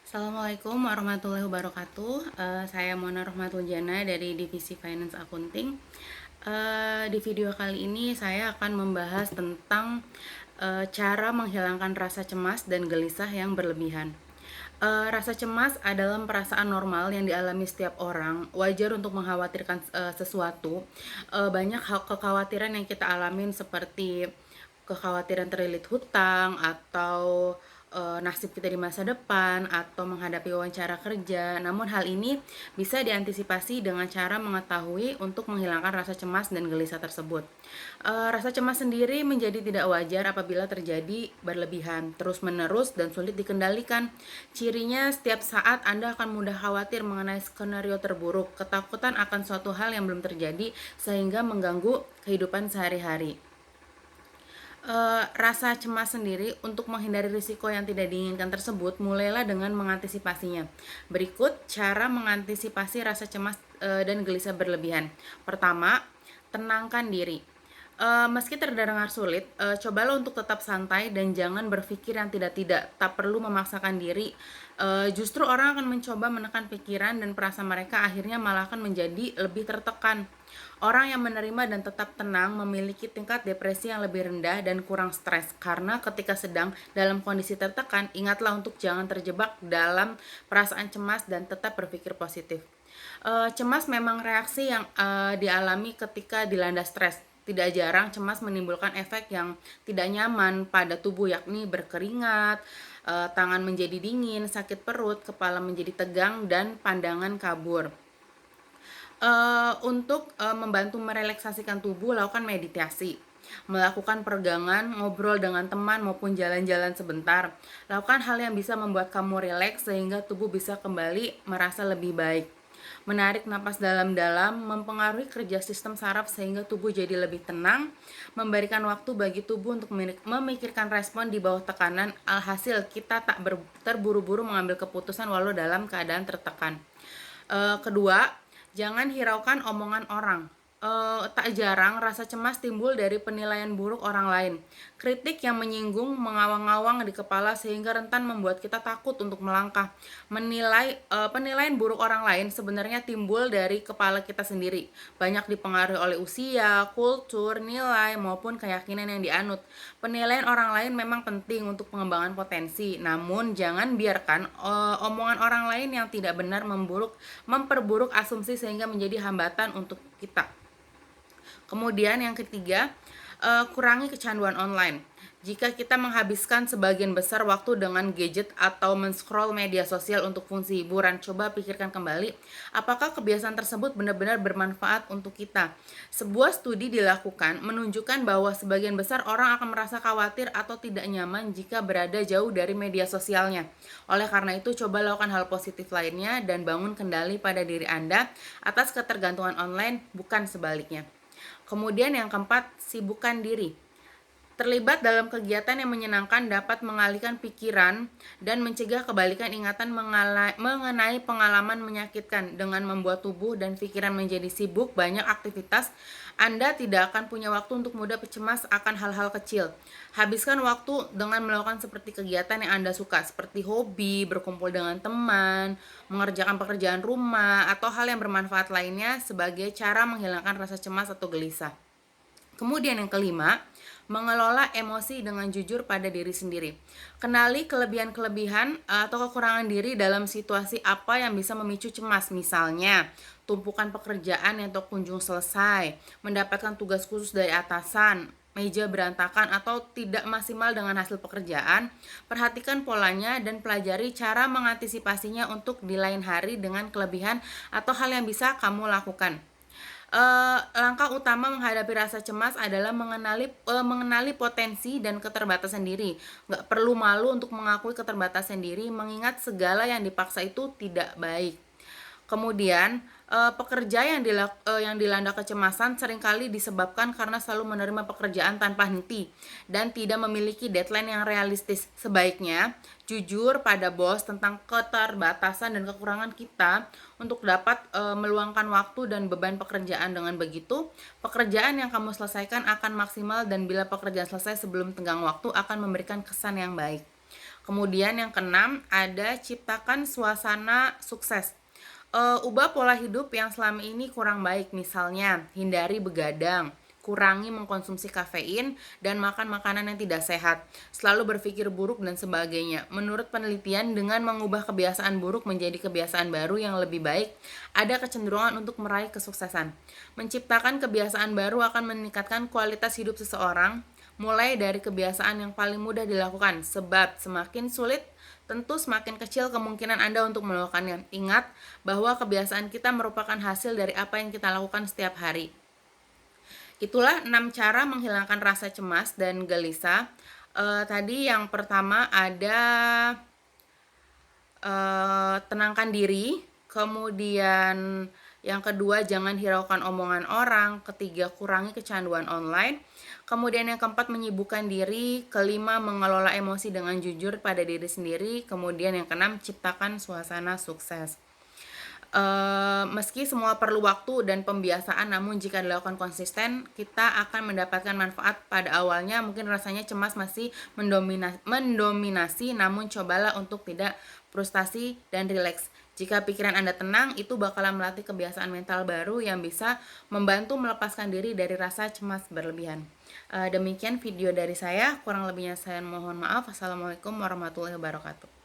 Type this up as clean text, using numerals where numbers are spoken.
Assalamualaikum warahmatullahi wabarakatuh. Saya Mona Rohmatul Jana dari Divisi Finance Accounting. Di video kali ini saya akan membahas tentang cara menghilangkan rasa cemas dan gelisah yang berlebihan. Rasa cemas adalah perasaan normal yang dialami setiap orang. Wajar untuk mengkhawatirkan sesuatu. Banyak hal kekhawatiran yang kita alamin seperti kekhawatiran terlilit hutang atau nasib kita di masa depan atau menghadapi wawancara kerja. Namun hal ini bisa diantisipasi dengan cara mengetahui untuk menghilangkan rasa cemas dan gelisah tersebut. Rasa cemas sendiri menjadi tidak wajar apabila terjadi berlebihan, terus-menerus dan sulit dikendalikan. Cirinya setiap saat Anda akan mudah khawatir mengenai skenario terburuk, ketakutan akan suatu hal yang belum terjadi sehingga mengganggu kehidupan sehari-hari. Rasa cemas sendiri untuk menghindari risiko yang tidak diinginkan tersebut, mulailah dengan mengantisipasinya. Berikut cara mengantisipasi rasa cemas dan gelisah berlebihan. Pertama, tenangkan diri. Meski terdengar sulit, cobalah untuk tetap santai dan jangan berpikir yang tidak-tidak. Tak perlu memaksakan diri. Justru orang akan mencoba menekan pikiran dan perasaan mereka akhirnya malah akan menjadi lebih tertekan. Orang yang menerima dan tetap tenang memiliki tingkat depresi yang lebih rendah dan kurang stres, karena ketika sedang dalam kondisi tertekan, ingatlah untuk jangan terjebak dalam perasaan cemas dan tetap berpikir positif. Cemas memang reaksi yang dialami ketika dilanda stres. Tidak jarang cemas menimbulkan efek yang tidak nyaman pada tubuh, yakni berkeringat, tangan menjadi dingin, sakit perut, kepala menjadi tegang, dan pandangan kabur. Untuk membantu merelaksasikan tubuh, lakukan meditasi, melakukan peregangan, ngobrol dengan teman maupun jalan-jalan sebentar. Lakukan hal yang bisa membuat kamu rileks sehingga tubuh bisa kembali merasa lebih baik. Menarik napas dalam-dalam mempengaruhi kerja sistem saraf sehingga tubuh jadi lebih tenang, memberikan waktu bagi tubuh untuk memikirkan respon di bawah tekanan. Alhasil kita tak terburu-buru mengambil keputusan walau dalam keadaan tertekan. Kedua, jangan hiraukan omongan orang. Tak jarang rasa cemas timbul dari penilaian buruk orang lain. Kritik yang menyinggung mengawang-awang di kepala sehingga rentan membuat kita takut untuk melangkah. Penilaian buruk orang lain sebenarnya timbul dari kepala kita sendiri. Banyak dipengaruhi oleh usia, kultur, nilai maupun keyakinan yang dianut. Penilaian orang lain memang penting untuk pengembangan potensi, namun jangan biarkan omongan orang lain yang tidak benar memperburuk asumsi sehingga menjadi hambatan untuk kita. Kemudian yang ketiga, kurangi kecanduan online. Jika kita menghabiskan sebagian besar waktu dengan gadget atau men-scroll media sosial untuk fungsi hiburan, coba pikirkan kembali apakah kebiasaan tersebut benar-benar bermanfaat untuk kita. Sebuah studi dilakukan menunjukkan bahwa sebagian besar orang akan merasa khawatir atau tidak nyaman jika berada jauh dari media sosialnya. Oleh karena itu, coba lakukan hal positif lainnya dan bangun kendali pada diri Anda atas ketergantungan online, bukan sebaliknya. Kemudian yang keempat, sibukkan diri. Terlibat dalam kegiatan yang menyenangkan dapat mengalihkan pikiran dan mencegah kebalikan ingatan mengenai pengalaman menyakitkan. Dengan membuat tubuh dan pikiran menjadi sibuk banyak aktivitas, Anda tidak akan punya waktu untuk mudah cemas akan hal-hal kecil. Habiskan waktu dengan melakukan seperti kegiatan yang Anda suka, seperti hobi, berkumpul dengan teman, mengerjakan pekerjaan rumah, atau hal yang bermanfaat lainnya sebagai cara menghilangkan rasa cemas atau gelisah. Kemudian yang kelima, mengelola emosi dengan jujur pada diri sendiri. Kenali kelebihan-kelebihan atau kekurangan diri dalam situasi apa yang bisa memicu cemas. Misalnya, tumpukan pekerjaan yang tak kunjung selesai, mendapatkan tugas khusus dari atasan, meja berantakan atau tidak maksimal dengan hasil pekerjaan. Perhatikan polanya dan pelajari cara mengantisipasinya untuk di lain hari dengan kelebihan atau hal yang bisa kamu lakukan. Langkah utama menghadapi rasa cemas adalah mengenali potensi dan keterbatasan diri. Nggak perlu malu untuk mengakui keterbatasan diri, mengingat segala yang dipaksa itu tidak baik. Kemudian, pekerja yang dilanda kecemasan seringkali disebabkan karena selalu menerima pekerjaan tanpa henti dan tidak memiliki deadline yang realistis. Sebaiknya jujur pada bos tentang keterbatasan dan kekurangan kita untuk dapat meluangkan waktu dan beban pekerjaan. Dengan begitu, pekerjaan yang kamu selesaikan akan maksimal dan bila pekerjaan selesai sebelum tenggang waktu akan memberikan kesan yang baik. Kemudian yang keenam ada ciptakan suasana sukses. Ubah pola hidup yang selama ini kurang baik, misalnya hindari begadang, kurangi mengkonsumsi kafein, dan makan makanan yang tidak sehat, selalu berpikir buruk dan sebagainya. Menurut penelitian, dengan mengubah kebiasaan buruk menjadi kebiasaan baru yang lebih baik, ada kecenderungan untuk meraih kesuksesan. Menciptakan kebiasaan baru akan meningkatkan kualitas hidup seseorang, mulai dari kebiasaan yang paling mudah dilakukan, sebab semakin sulit tentu semakin kecil kemungkinan Anda untuk melakukannya. Ingat bahwa kebiasaan kita merupakan hasil dari apa yang kita lakukan setiap hari. Itulah 6 cara menghilangkan rasa cemas dan gelisah. Tadi yang pertama ada tenangkan diri, kemudian yang kedua jangan hiraukan omongan orang, ketiga kurangi kecanduan online, kemudian yang keempat menyibukkan diri, kelima mengelola emosi dengan jujur pada diri sendiri, kemudian yang keenam ciptakan suasana sukses. Meski semua perlu waktu dan pembiasaan, namun jika dilakukan konsisten, kita akan mendapatkan manfaat. Pada awalnya mungkin rasanya cemas masih mendominasi, namun cobalah untuk tidak frustasi dan rileks. Jika pikiran Anda tenang, itu bakalan melatih kebiasaan mental baru yang bisa membantu melepaskan diri dari rasa cemas berlebihan. Demikian video dari saya, kurang lebihnya saya mohon maaf. Assalamualaikum warahmatullahi wabarakatuh.